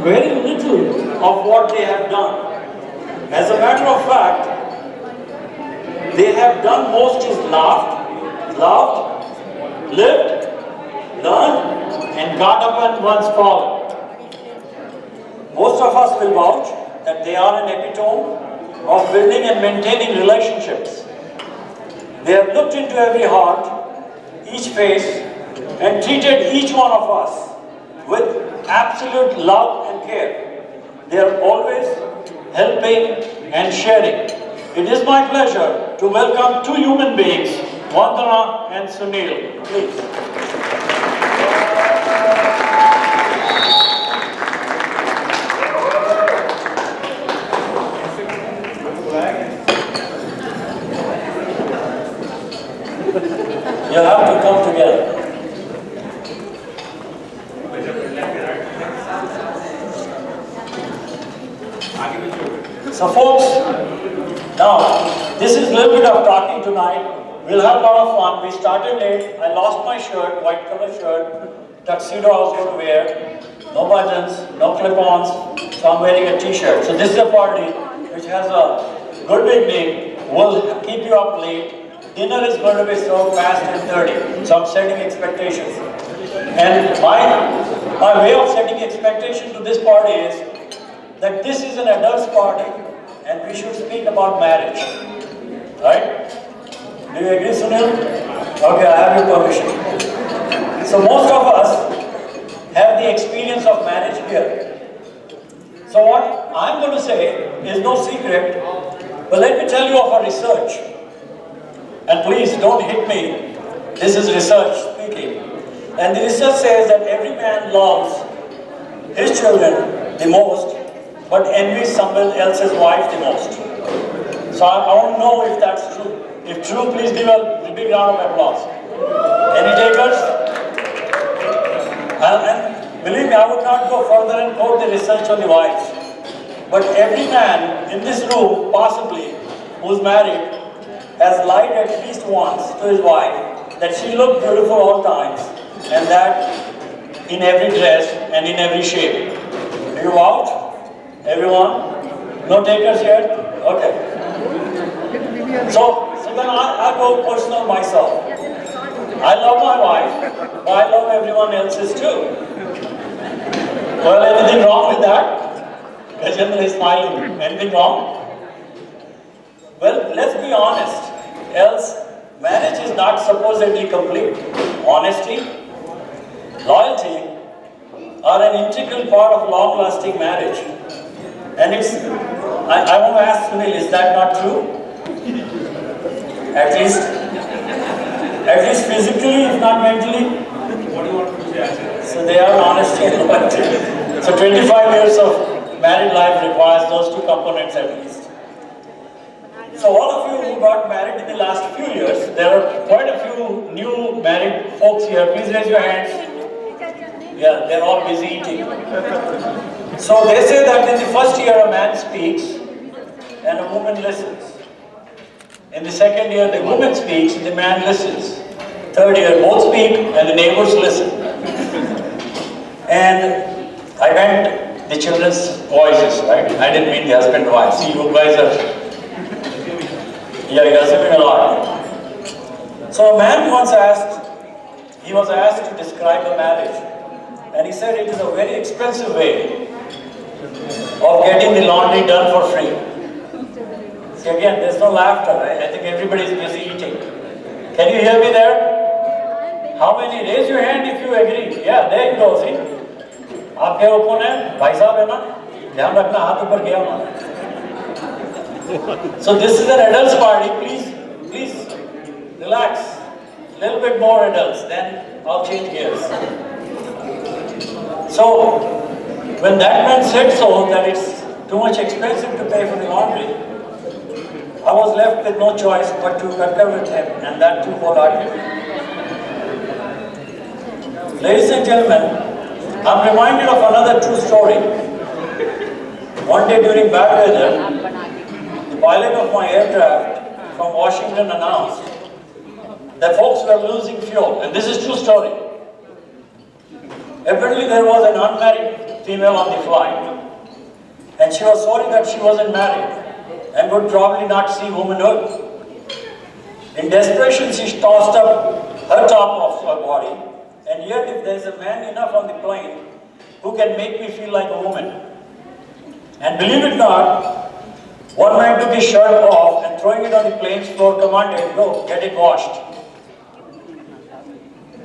very little of what they have done. As a matter of fact, they have done most is laughed, loved, lived, learned, and got up and once fallen. Most of us will vouch that they are an epitome of building and maintaining relationships. They have looked into every heart, each face, and treated each one of us with absolute love and care. They are always helping and sharing. It is my pleasure to welcome two human beings, Vandana and Sunil. Please. You have to come together. So folks, now this is a little bit of talking tonight. We'll have a lot of fun. We started late. I lost my shirt, white color shirt, tuxedo I was going to wear. No buttons, no clip-ons, so I'm wearing a t-shirt. So this is a party which has a good beginning. We'll keep you up late. Dinner is going to be served fast and dirty. So I'm setting expectations. And my way of setting expectation to this party is that this is an adults party and we should speak about marriage. Right? Do you agree, Sunil? Okay, I have your permission. So most of us have the experience of marriage here. So what I'm going to say is no secret, but let me tell you of our research. And please don't hit me. This is research speaking. And the research says that every man loves his children the most, but envies someone else's wife the most. So I want to know if that's true. If true, please give a big round of applause. Any takers? And believe me, I would not go further and quote the research on the wives. But every man in this room, possibly, who's married, has lied at least once to his wife that she looked beautiful all times, and that in every dress and in every shape. Do you vouch? Everyone? No takers yet? Okay. So then I go personal myself. I love my wife, but I love everyone else's too. Well, anything wrong with that? Gajendra is smiling. Anything wrong? Well, let's be honest. Else, marriage is not supposedly complete. Honesty, loyalty are an integral part of long-lasting marriage. And I want to ask Sunil, is that not true? At least physically, if not mentally? What do you want to say? So they are honesty and loyalty. So 25 years of married life requires those two components at least. So all of you who got married in the last few years, there are quite a few new married folks here. Please raise your hands. Yeah, they're all busy eating. So they say that in the first year a man speaks and a woman listens. In the second year the woman speaks and the man listens. Third year both speak and the neighbors listen. And I meant the children's voices, right? I didn't mean the husband and wife. See, you guys are... Yeah, you're assuming a lot. So a man once he was asked to describe a marriage. And he said it is a very expensive way of getting the laundry done for free. See again, there's no laughter, right? I think everybody is busy eating. Can you hear me there? How many? Raise your hand if you agree. Yeah, there you go, see? आपके opponent, भाई साहब है ना? ध्यान रखना हाथ ऊपर किया ना. So this is an adults party. Please relax. A little bit more adults, then I'll change gears. So when that man said so, that it's too much expensive to pay for the laundry, I was left with no choice but to concur with him, and that too wholeheartedly. Ladies and gentlemen, I'm reminded of another true story. One day during bad weather, the pilot of my aircraft from Washington announced that folks were losing fuel, and this is true story. Apparently there was an unmarried female on the flight, and she was sorry that she wasn't married and would probably not see womanhood. In desperation, she tossed up her top of her body, and yet if there is a man enough on the plane who can make me feel like a woman. And believe it or not, one man took his shirt off and throwing it on the plane's floor commanded, "No, get it washed."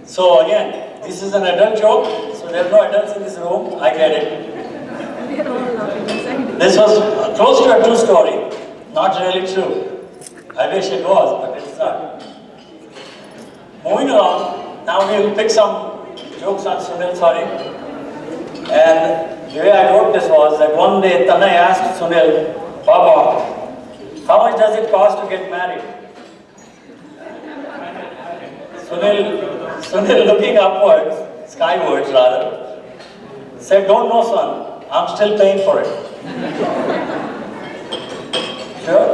So again, this is an adult joke, so there are no adults in this room, I get it. This was close to a true story, not really true. I wish it was, but it's not. Moving along, now we'll pick some jokes on Sunil, sorry. And the way I wrote this was that one day Tanay asked Sunil, "Papa, how much does it cost to get married?" Sunil looking upwards, skywards rather, said, "Don't know, son, I'm still paying for it." Sure?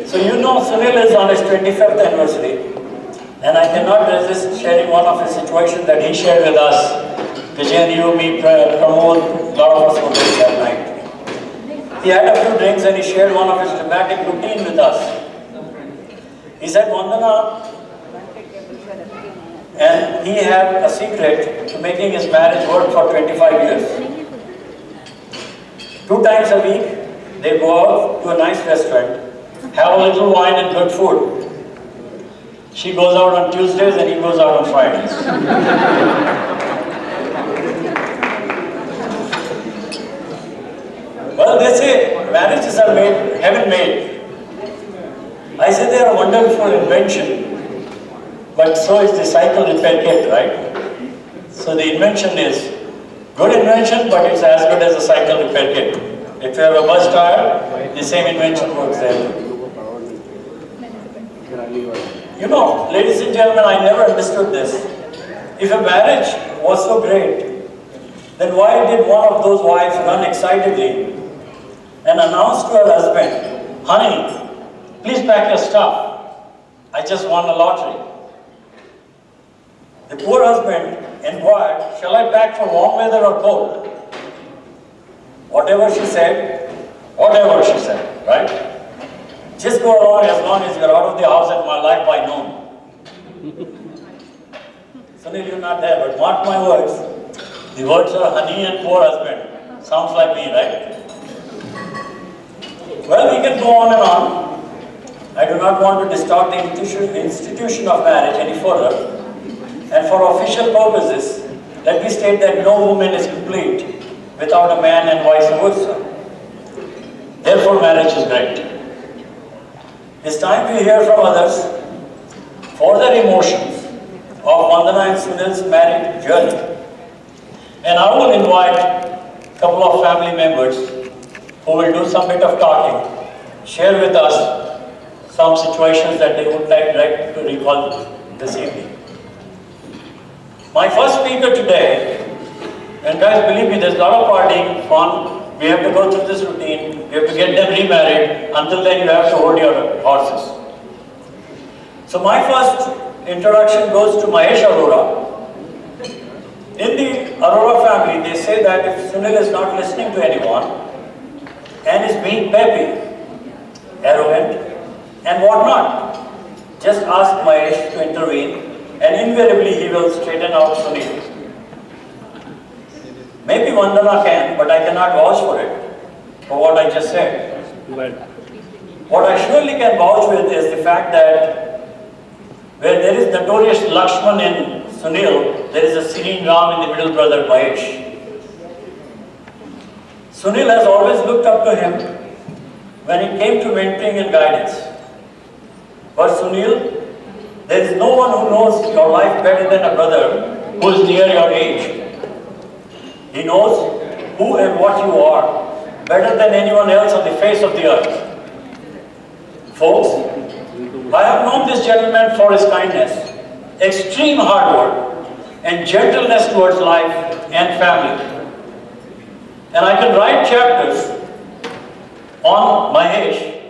So you know Sunil is on his 25th anniversary, and I cannot resist sharing one of his situations that he shared with us. Vijay, you, me, Pramod, a lot of us were there that night. He had a few drinks and he shared one of his dramatic routine with us. He said, "Vandana," and he had a secret to making his marriage work for 25 years. 2 times a week, they go out to a nice restaurant, have a little wine and good food. She goes out on Tuesdays and he goes out on Fridays. Well, they say marriages are made, heaven made. I say they are a wonderful invention, but so is the cycle repair kit, right? So the invention is good invention, but it's as good as a cycle repair kit. If you have a bus tire, the same invention works there. You know, ladies and gentlemen, I never understood this. If a marriage was so great, then why did one of those wives run excitedly and announce to her husband, "Honey, please pack your stuff. I just won the lottery." The poor husband inquired, "Shall I pack for warm weather or cold?" Whatever she said, right? Just go along as long as you're out of the house at my life by noon. Sunil, you're not there, but mark my words. The words are honey and poor husband. Sounds like me, right? Well, we can go on and on. I do not want to distort the institution of marriage any further. And for official purposes, let me state that no woman is complete without a man and vice versa. Therefore, marriage is great. It's time to hear from others for their emotions of Vandana and Sunil's marriage journey. And I will invite a couple of family members who will do some bit of talking, share with us some situations that they would like to recall this evening. My first speaker today, and guys, believe me, there's a lot of partying, fun. We have to go through this routine. We have to get them remarried. Until then, you have to hold your horses. So my first introduction goes to Mahesh Arora. In the Arora family, they say that if Sunil is not listening to anyone and is being peppy, arrogant, and whatnot, just ask Mahesh to intervene, and invariably he will straighten out Sunil. Maybe Vandana can, but I cannot vouch for it, for what I just said. What I surely can vouch with is the fact that where there is notorious Lakshman in Sunil, there is a serene Ram in the middle brother Mahesh. Sunil has always looked up to him when it came to mentoring and guidance. But Sunil, there is no one who knows your life better than a brother who is near your age. He knows who and what you are better than anyone else on the face of the earth. Folks, I have known this gentleman for his kindness, extreme hard work, and gentleness towards life and family. And I can write chapters on Mahesh,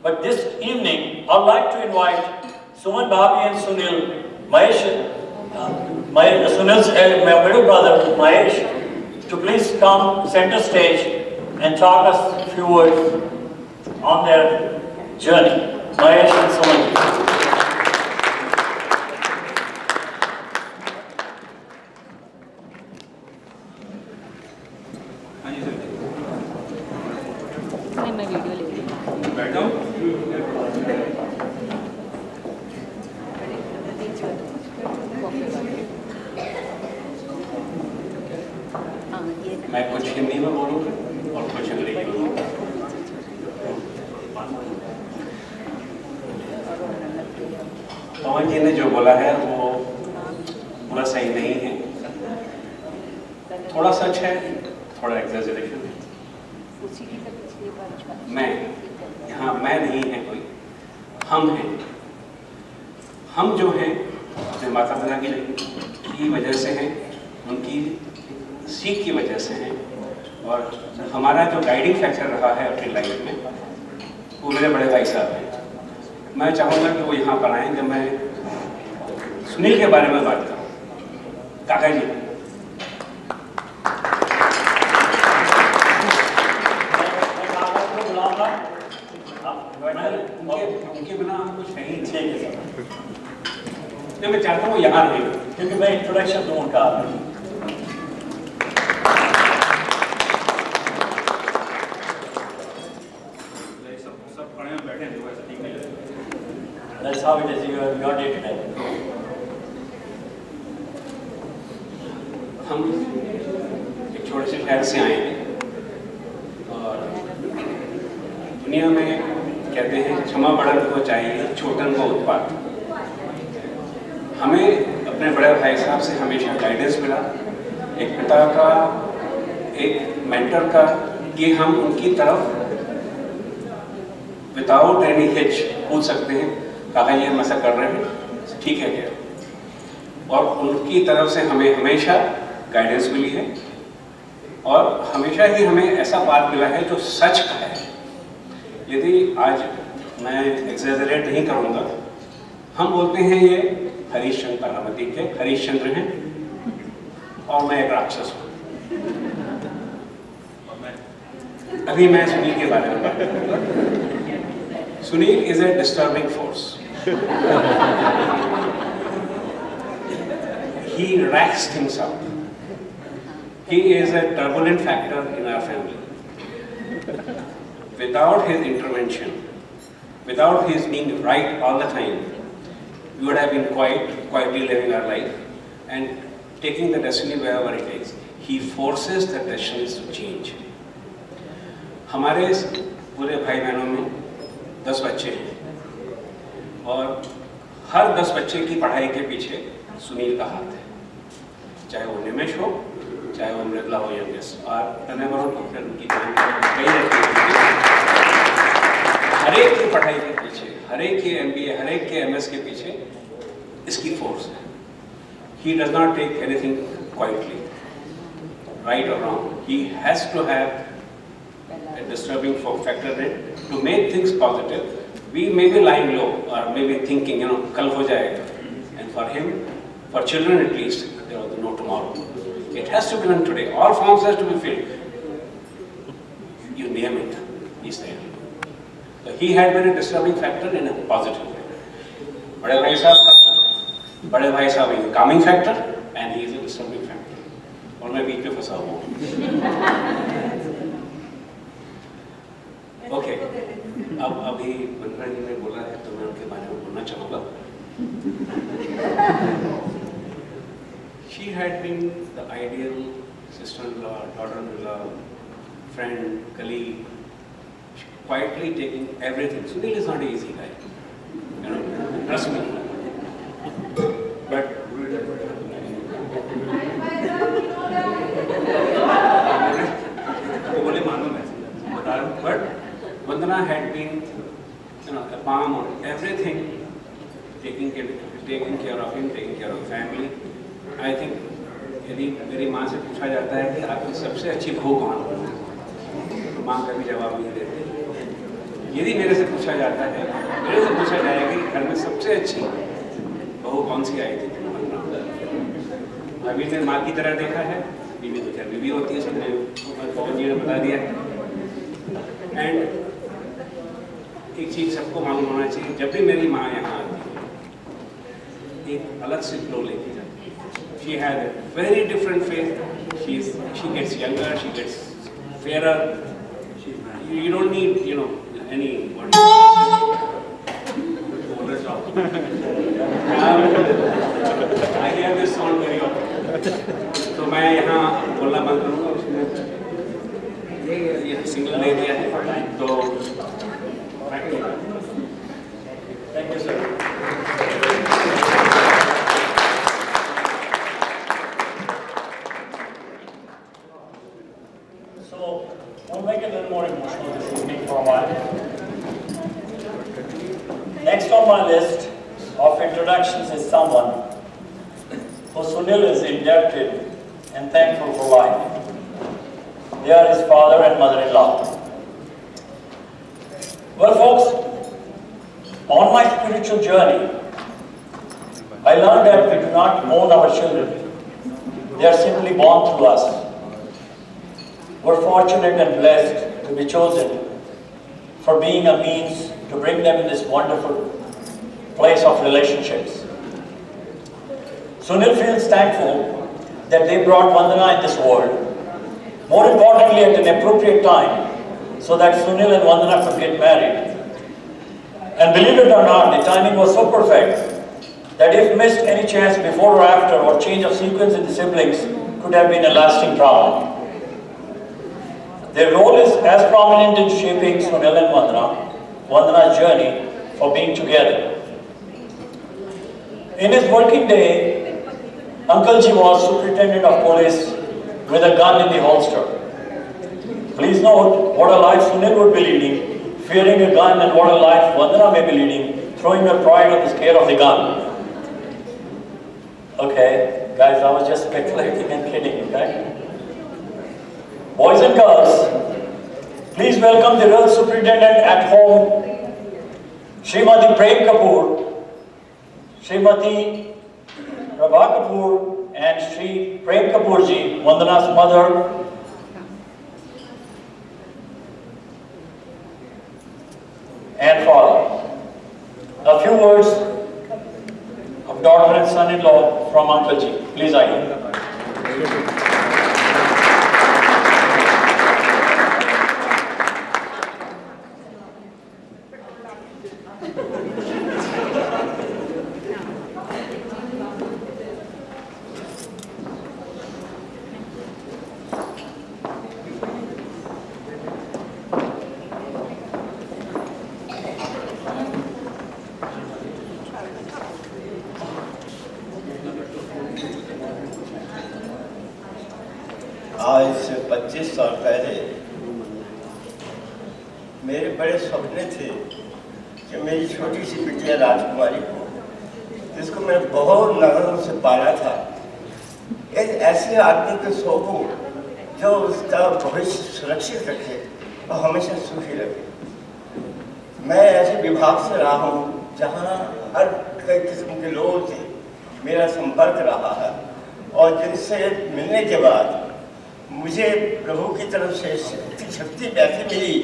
but this evening I'd like to invite Suman Bhabi and Sunil, Mahesh, my Sunil's my middle brother Mahesh to please come center stage and talk us a few words on their journey. Mahesh and Sunil. मैं video ले रही हूँ। बैठ जाओ। हाँ, ये मैं कुछ हिंदी में बोलूँगा और कुछ अंग्रेजी में बोलूँगा। पवन जी ने जो बोला है वो पूरा सही नहीं है, थोड़ा सच है, थोड़ा एग्जैजरेशन है। उसी की तो पिछली बार मैं यहाँ मैं नहीं है कोई, हम हैं। हम जो हैं अपने माता पिता की वजह से हैं, उनकी सीख की वजह से हैं, और हमारा जो गाइडिंग फैक्टर रहा है अपनी लाइफ में वो मेरे बड़े भाई साहब हैं। मैं चाहूँगा कि वो यहाँ पर आएँ जब मैं सुनील के बारे में बात करूँ। काका जी, उनके बिना हम कुछ है ही नहीं। ठीक है सर, मैं चाहता हूँ यहाँ रहे, क्योंकि मैं इंट्रोडक्शन दूँ उनका। सब खड़े हैं बैठे हैं, तो ऐसा ठीक नहीं लगेगा। That's how it is your day to day. हम एक छोटे से शहर से आए हैं और दुनिया में कहते हैं क्षमा बड़न को चाहिए छोटन को उत्पाद। हमें अपने बड़े भाई साहब से हमेशा गाइडेंस मिला, एक पिता का, एक मेंटर का, कि हम उनकी तरफ विदाउट एनी हिच पूछ सकते हैं, काका ये हम ऐसा कर रहे हैं, ठीक है क्या? और उनकी तरफ से हमें हमेशा गाइडेंस मिली है और हमेशा ही हमें ऐसा बात मिला है जो सच का है। यदि आज मैं एग्जैजरेट नहीं करूँगा, हम बोलते हैं ये हरिश्चंद्र पार्वती के हरिश्चंद्र हैं और मैं एक राक्षस हूँ। अभी मैं सुनील के बारे में बात करूँगा। Sunil is a disturbing force. He racks things up. He is a turbulent factor in our family. Without his intervention, without his being right all the time, we would have been quietly living our life and taking the destiny wherever it is. He forces the destinies to change. हमारे पूरे भाई बहनों में 10 बच्चे हैं और हर 10 बच्चे की पढ़ाई के पीछे सुनील का हाथ है, चाहे वो निमेश हो, चाहे वो मृदला हो, यंगेस्ट, और उनकी कई रहती है। हर एक की पढ़ाई के पीछे, हर एक के MBA, हर एक के MS के पीछे इसकी फोर्स है। He does not take anything quietly, right or wrong. He has to have a disturbing factor in it to make things positive. We may be lying low or maybe thinking, कल हो जाएगा. And for him, for children at least, there was no tomorrow. It has to be done today. All forms has to be filled. You name it, he's there. So he had been a disturbing factor in a positive way. बड़े भाई साहब एक calming factor and he is a disturbing factor. और मैं बीच में फंसा हुआ हूँ. Okay. अब अभी वंदना जी ने बोला है तो मैं उनके बारे में बोलना चाहूँगा। She had been the ideal sister-in-law, daughter-in-law, friend, colleague, quietly taking everything. Sunil is not an easy guy, trust me. But बोले मानो मैं बता रहा हूँ, but Vandana had been, a palm on everything, taking care of him, taking care of family. I think यदि मेरी माँ से पूछा जाता है कि आपकी सबसे अच्छी बहू कौन है, तो माँ कभी जवाब नहीं देती। यदि मेरे से पूछा जाता है, मेरे से पूछा जाएगा कि घर में सबसे अच्छी बहू कौन सी आई थी, अभी ने माँ की तरह देखा है, बीवी तो खैर बीवी होती है, सबने पवन जी ने बता दिया है। एंड एक चीज़ सबको मालूम होना चाहिए, जब भी मेरी माँ यहाँ आती है एक अलग से ग्लो लेके जाती है। She had a very different face. She gets younger, she gets fairer. You don't need, you know, any older job. I hear this sound very often. तो मैं यहाँ बोलना बंद करूँगा, उसमें ये सिंगल ले दिया है, तो Thank you, sir. So, we'll make it a little more emotional this evening for a while. Next on my list of introductions is someone who Sunil is indebted and thankful for life. They are his father and mother-in-law. Well, folks, on my spiritual journey, I learned that we do not own our children. They are simply born through us. We're fortunate and blessed to be chosen for being a means to bring them in this wonderful place of relationships. Sunil feels thankful that they brought Vandana in this world. More importantly, at an appropriate time, so that Sunil and Vandana could get married. And believe it or not, the timing was so perfect that if missed, any chance before or after or change of sequence in the siblings could have been a lasting trauma. Their role is as prominent in shaping Sunil and Vandana's journey for being together. In his working day, Uncle Ji was superintendent of police with a gun in the holster. Please note what a life Sunil would be leading, fearing a gun, and what a life Vandana may be leading, throwing her pride on the scare of the gun. Okay, guys, I was just speculating and kidding, okay? Boys and girls, please welcome the real superintendent at home, Srimati Prem Kapoor, Srimati Prabha Kapoor, and Shri Prem Kapoor ji, Vandana's mother. And father. A few words of daughter and son-in-law from Uncle Ji. Please, I hear. आज से 25 साल पहले मेरे बड़े सपने थे कि मेरी छोटी सी बिटिया राजकुमारी को, जिसको मैं बहुत नगरों से पाला था, एक ऐसे आदमी को सौंपूं जो उसका भविष्य सुरक्षित रखे और हमेशा सुखी रखे। मैं ऐसे विभाग से रहा हूँ जहाँ हर कई किस्म के लोगों से मेरा संपर्क रहा है, और जिनसे मिलने के बाद मुझे प्रभु की तरफ से शक्ति ऐसी मिली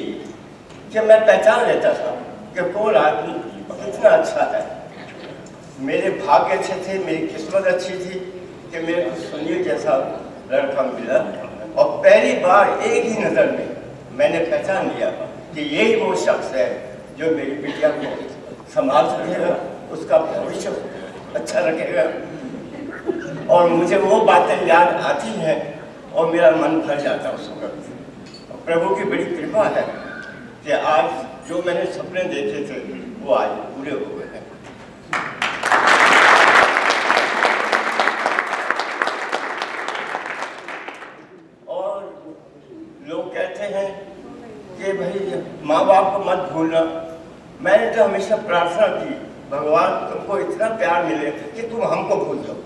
कि मैं पहचान लेता था कि कौन आदमी कितना अच्छा है। मेरे भाग्य अच्छे थे, मेरी किस्मत अच्छी थी कि मेरे को सुनील जैसा लड़का मिला, और पहली बार एक ही नज़र में मैंने पहचान लिया कि यही वो शख्स है जो मेरी बिटिया को संभाल सकेगा, उसका भविष्य अच्छा रखेगा। और मुझे वो बातें याद आती हैं और मेरा मन भर जाता है उस वक्त। प्रभु की बड़ी कृपा है कि आज जो मैंने सपने देखे थे वो आज पूरे हो गए हैं। और लोग कहते हैं कि भाई माँ बाप को मत भूलना। मैंने तो हमेशा प्रार्थना की, भगवान तुमको इतना प्यार मिले कि तुम हमको भूल जाओ।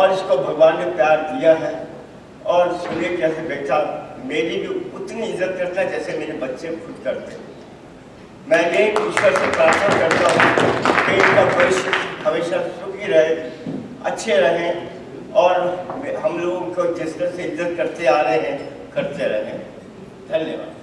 और इसको भगवान ने प्यार दिया है, और सुनिए कैसे बेटा मेरी भी उतनी इज्जत करता है जैसे मेरे बच्चे खुद करते हैं। मैं ये ईश्वर से प्रार्थना करता हूँ कि इनका भविष्य हमेशा सुखी रहे, अच्छे रहें और हम लोगों को जिस तरह से इज्जत करते आ रहे हैं करते रहें। धन्यवाद।